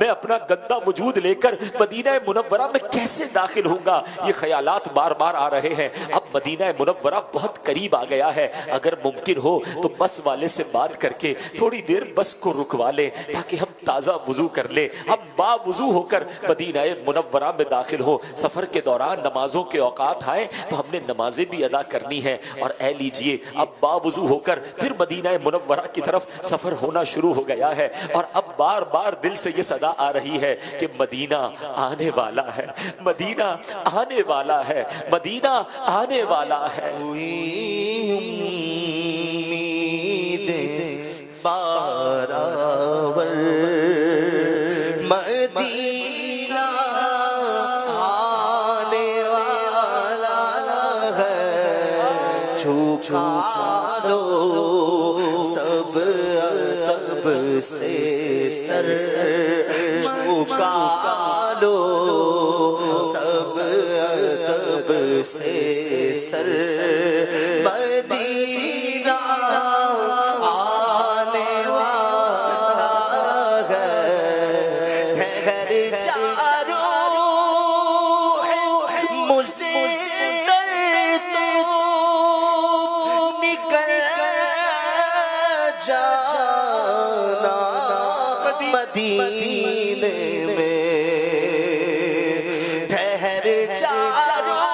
میں اپنا گندا وجود لے کر مدینہ منورہ میں کیسے داخل ہوں گا؟ یہ خیالات بار بار آ رہے ہیں. اب مدینہ منورہ بہت قریب آ گیا ہے. اگر ممکن ہو تو بس والے سے بات کر کے تھوڑی دیر بس کو رکوا لیں تاکہ ہم تازہ وضو کر لیں, ہم با وضو ہو کر مدینہ منورہ میں داخل ہو. سفر کے دوران نمازوں کے اوقات آئے تو ہم نے نمازیں بھی ادا کرنی ہیں. اور اے لیجئے اب با وضو ہو کر پھر مدینہ منورہ کی طرف سفر ہونا شروع ہو گیا ہے. اور اب بار بار دل سے یہ صدا آ رہی ہے کہ مدینہ آنے والا ہے, مدینہ آنے والا ہے, مدینہ آنے والا ہے. بارآور مدینہ آنے والا ہے, جھکا دو سب ادب سے سر, جھکا دو سب ادب سے سر, مدینہ آنے والا ہے. گھر چاروں مجھ سے تو نکل جانا مدینے میں, ٹھہر چاروں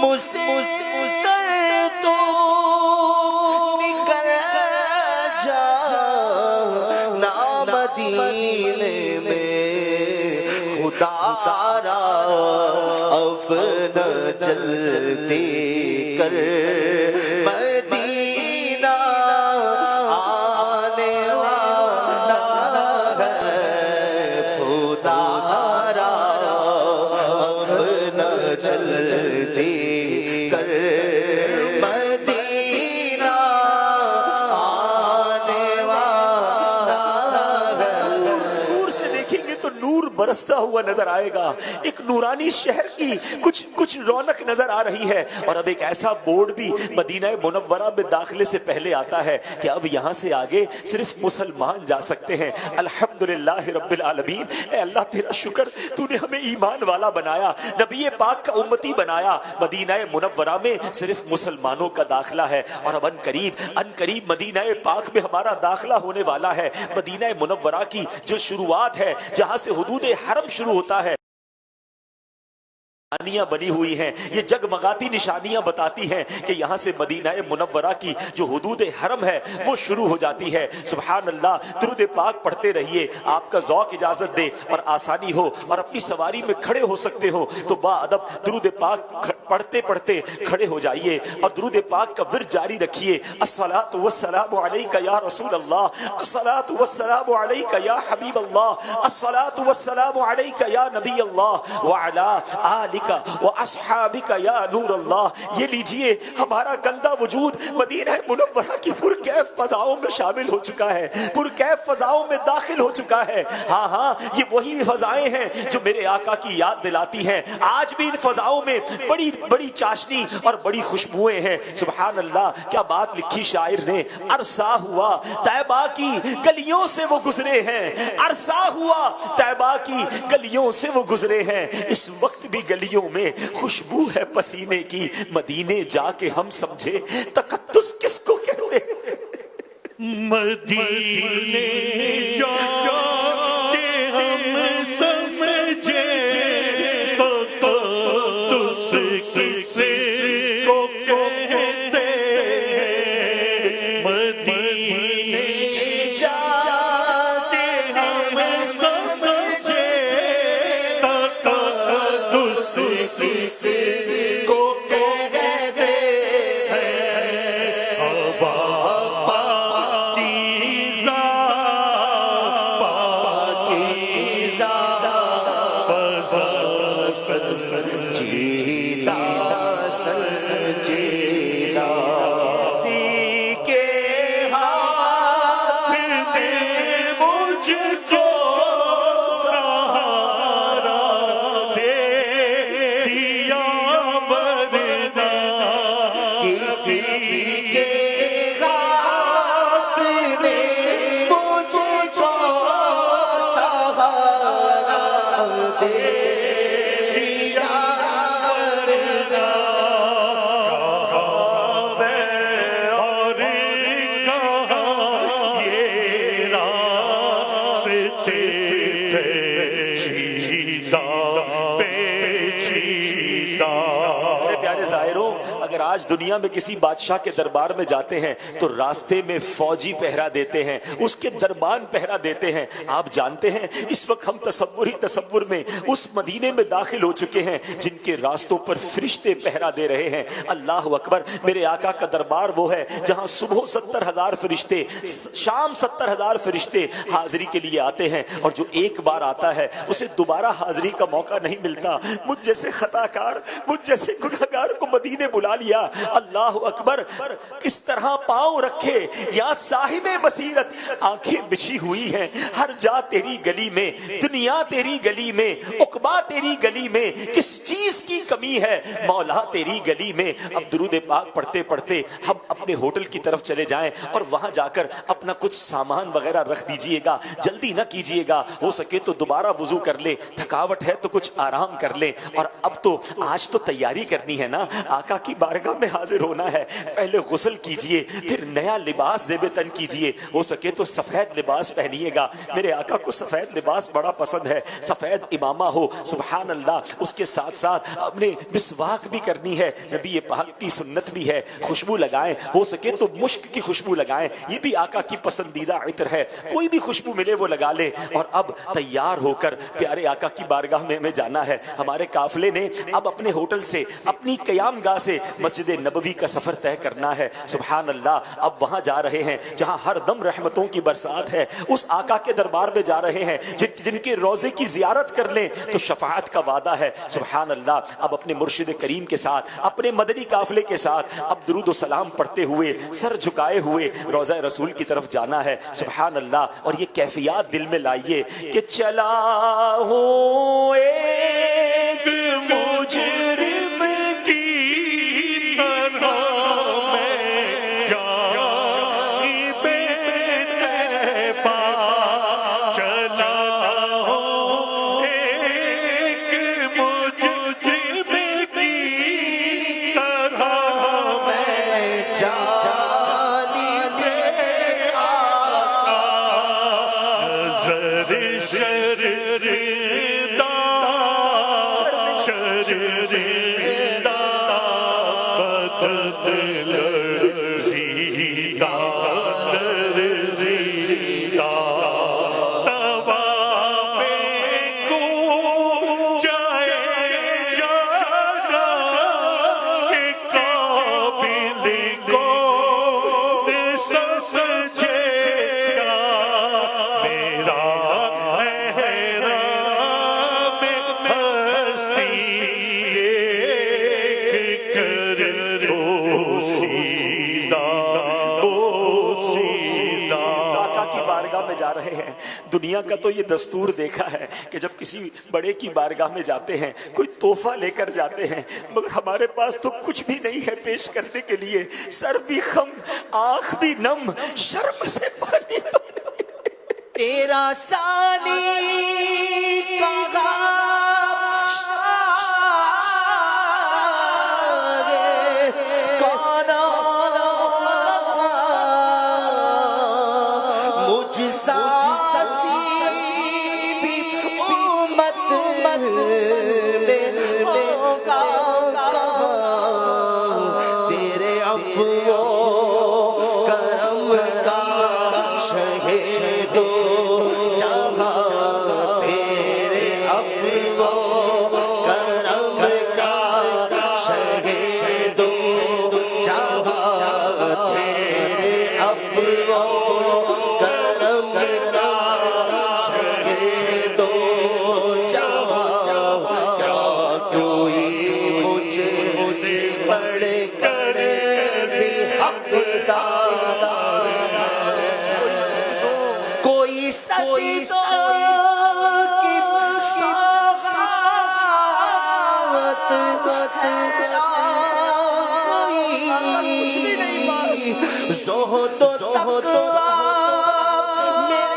مجھ سے تو نکل جانا مدینے میں. خدا را اپنا جلدی کر مدینہ آنے والا ہے. خدا را اپنا جلدی کر مدینہ آنے والا ہے. دور سے دیکھیں گے تو نور برستا ہوا نظر آئے گا, ایک نورانی شہر کی کچھ رونق نظر آ رہی ہے. اور اب ایک ایسا بورڈ بھی مدینہ منورہ میں داخلے سے پہلے آتا ہے کہ اب یہاں سے آگے صرف مسلمان جا سکتے ہیں. الحمدللہ رب العالمین. اے اللہ تیرا شکر, تو نے ہمیں ایمان والا بنایا, نبی پاک کا امتی بنایا. مدینہ منورہ میں صرف مسلمانوں کا داخلہ ہے. اور اب ان قریب مدینہ پاک میں ہمارا داخلہ ہونے والا ہے. مدینہ منورہ کی جو شروعات ہے, جہاں سے حدود حرم شروع ہوتا ہے, نشانیاں بنی ہوئی ہیں. یہ جگمگاتی نشانیاں بتاتی ہیں کہ یہاں سے مدینہ منورہ کی جو حدود حرم ہے وہ شروع ہو جاتی ہے. سبحان اللہ. درود پاک پڑھتے رہیے, آپ کا ذوق اجازت دے اور آسانی ہو اور اپنی سواری میں کھڑے ہو سکتے ہو تو با ادب درود پاک پڑھتے پڑھتے کھڑے ہو جائیے اور درود پاک کا ورد جاری رکھیے. الصلاۃ والسلام علیک یا رسول اللہ, الصلاۃ والسلام علیک یا حبیب اللہ, الصلاۃ والسلام علیک یا نبی اللہ وعلی آلہ وَأَصْحَابِكَ يَا نور اللہ. یہ لیجئے ہمارا گندا وجود مدینہ منورہ کی پرکیف فضاؤں میں شامل ہو چکا ہے, پرکیف فضاؤں میں داخل ہو چکا ہے. ہاں یہ وہی فضائیں ہیں جو میرے آقا کی یاد دلاتی ہیں. آج بھی ان فضاؤں میں بڑی بڑی چاشنی اور بڑی خوشبوئیں ہیں. سبحان اللہ. کیا بات لکھی شاعر نے, عرصہ ہوا طیبہ کی گلیوں سے وہ گزرے ہیں, عرصہ ہوا طیبہ کی گلیوں سے وہ گزرے ہیں. اس وقت بھی گلیوں میں خوشبو ہے پسینے کی, مدینے جا کے ہم سمجھے تقدس کس کو کہتے ہیں. مدینے جا کے ہم سمجھے تقدس کسے کو کہتے ہیں. مدینے جا کے ہم سمجھے تقدس کسے کو کہتے ہیں. سنجیدہ سنجیدہ سی کے ہاتھ دے مجھ کو سہارا دے دیا ورنہ کسی کے ہاتھ نے مجھ کو میرے پیارے ظاہروں، اگر آج دنیا میں کسی بادشاہ کے دربار میں جاتے ہیں تو راستے میں فوجی پہرا دیتے ہیں، اس کے دربان پہرا دیتے ہیں۔ آپ جانتے ہیں اس وقت ہم تصور میں اس مدینے میں داخل ہو چکے ہیں جن کے راستوں پر فرشتے پہرا دے رہے ہیں۔ اللہ اکبر! میرے آقا کا دربار وہ ہے جہاں صبح 70,000 فرشتے، شام 70,000 فرشتے حاضری کے لیے آتے ہیں، اور جو ایک بار آتا ہے اسے دوبارہ حاضری کا موقع نہیں ملتا۔ مجھ جیسے خطا کار، مجھ جیسے گنہگار کو مدینے بلا لیا۔ اللہ اکبر! کس طرح پاؤں رکھے یا صاحب بصیرت، آنکھیں بچھی ہوئی ہیں، ہر جا تیری گلی میں، دنیا تیری گلی میں، عقبہ تیری گلی میں، کس چیز کی کمی ہے مولا تیری گلی میں۔ اب درود پاک پڑھتے پڑھتے ہم اپنے ہوٹل کی طرف چلے جائیں اور وہاں جا کر اپنا کچھ سامان وغیرہ رکھ دیجئے گا، جلدی نہ کیجئے گا، ہو سکے تو دوبارہ وضو کر لے، تھکاوٹ ہے تو کچھ آرام کر لے۔ اور اب تو آج تو تیاری کرنی ہے نا، آقا کی بارگاہ میں حاضر ہونا ہے، پہلے غسل کیجئے، پھر نیا لباس زیب تن کیجئے، ہو سکے تو سفید لباس پہنیے گا۔ میرے آقا کو سفید لباس بڑا پسند ہے، سفید امامہ ہو، سبحان اللہ۔ اس کے ساتھ ساتھ اپنے مسواک بھی کرنی ہے، نبی پاک کی سنت بھی ہے، خوشبو لگائیں، ہو سکے تو مشک کی خوشبو لگائیں، یہ بھی آقا کی پسندیدہ عطر ہے، کوئی بھی خوشبو ملے وہ لگا لیں۔ اور اب تیار ہو کر پیارے آقا کی بارگاہ میں ہمیں جانا ہے۔ ہمارے قافلے نے اب اپنے ہوٹل سے، اپنی قیام گاہ سے مسجد نبوی کا سفر طے کرنا ہے۔ سبحان اللہ! اب وہاں جا رہے ہیں جہاں ہر دم رحمتوں کی برسات ہے، اس آقا کے دربار میں جا رہے ہیں جن کے روزے کی زیارت کر لیں تو شفاعت کا وعدہ ہے۔ سبحان اللہ! اب اپنے مرشد کریم کے ساتھ، اپنے مدنی قافلے کے ساتھ اب درود و سلام پڑھتے ہوئے، سر جھکائے ہوئے روضہ رسول کی طرف جانا ہے۔ سبحان اللہ! اور یہ کیفیات دل میں لائیے کہ چلا ہوں ایک مجرم کی طرح میں جانب طیبہ چلا ہوں، ایک مجرم کی طرح میں جانب نظر شردا بدل زیدہ لرزیدہ توا پہ کو جائے جانا کہ قابل کو سمجھے گا میرا میں جا رہے ہیں۔ دنیا کا تو یہ دستور دیکھا ہے کہ جب کسی بڑے کی بارگاہ میں جاتے ہیں کوئی تحفہ لے کر جاتے ہیں، مگر ہمارے پاس تو کچھ بھی نہیں ہے پیش کرنے کے لیے، سر بھی خم، آنکھ بھی نم، شرم سے پانی تیرا ثانی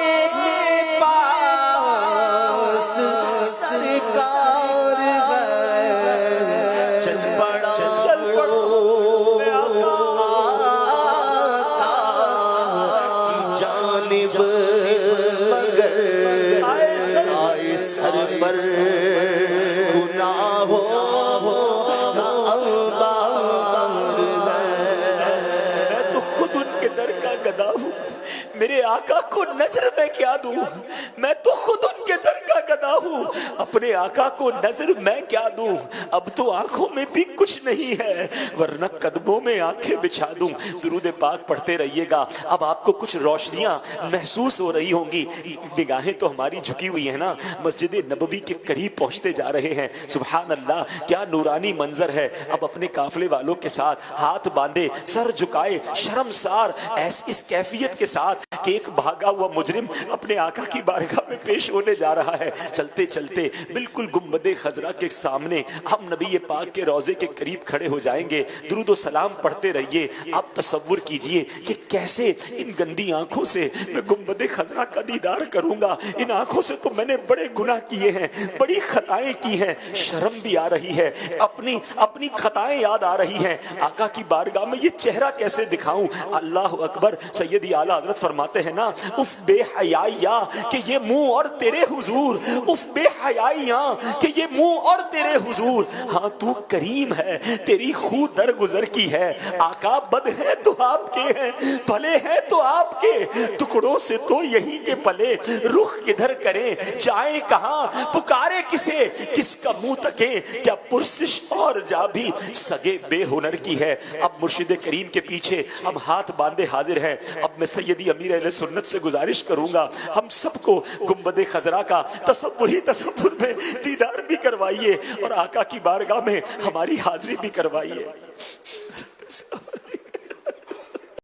میرے پاس سرکار ہے، چل پڑا جانب مگر آئے سر پر گناہ ہو میرے آقا کو نظر میں کیا دوں، میں تو خود ان کے در کا گدا ہوں، اپنے آقا کو نظر میں کیا دوں، اب تو آنکھوں میں بھی کچھ نہیں ہے ورنہ قدموں میں آنکھیں بچھا دوں۔ درود پاک پڑھتے رہیے گا۔ اب آپ کو کچھ روشنیاں محسوس ہو رہی ہوں گی، نگاہیں تو ہماری جھکی ہوئی ہیں نا، مسجد نبوی کے قریب پہنچتے جا رہے ہیں۔ سبحان اللہ، کیا نورانی منظر ہے۔ اب اپنے قافلے والوں کے ساتھ ہاتھ باندھے، سر جھکائے، شرمسار اس کیفیت کے ساتھ کہ ایک بھاگا ہوا مجرم اپنے آقا کی بارگاہ میں پیش ہونے جا رہا ہے۔ چلتے چلتے بالکل گنبد خضرا کے سامنے ہم نبی پاک کے روضے کے قریب کھڑے ہو جائیں گے۔ درود و سلام پڑھتے رہیے۔ آپ تصور کیجئے کہ کیسے ان گندی آنکھوں سے میں گنبد خضرا کا دیدار کروں گا۔ ان آنکھوں سے تو میں نے بڑے گناہ کیے ہیں، بڑی خطائیں کی ہیں، شرم بھی آ رہی ہے، اپنی خطائیں یاد آ رہی ہیں۔ آقا کی بارگاہ میں یہ چہرہ کیسے دکھاؤں؟ اللہ اکبر۔ سیدی اعلیٰ حضرت فرماتے ہیں نا، اف بے حیائیا کہ یہ منہ اور تیرے حضور، اف بے حیائیا کہ یہ منہ اور تیرے حضور۔ ہاں تو کریم ہے، تیری خو در گزر کی ہے۔ آقا بد ہے تو آپ کے ہیں، بھلے ہیں تو آپ کے، ٹکڑوں سے تو یہی کے پلے، رخ کدھر کریں جائیں کہاں، پکارے کسے کس کا منہ تکیں، کیا پرسش اور جا بھی سگے بے ہنر کی ہے۔ اب مرشد کریم کے پیچھے ہم ہاتھ باندھے حاضر ہیں۔ اب میں سیدی امیر اہل سنت سے گزارش کروں گا، ہم سب کو گنبد خضرا کا تصور میں دیدار بھی کروائیے اور آقا کی بارگاہ میں ہماری حاضری بھی کروائیے۔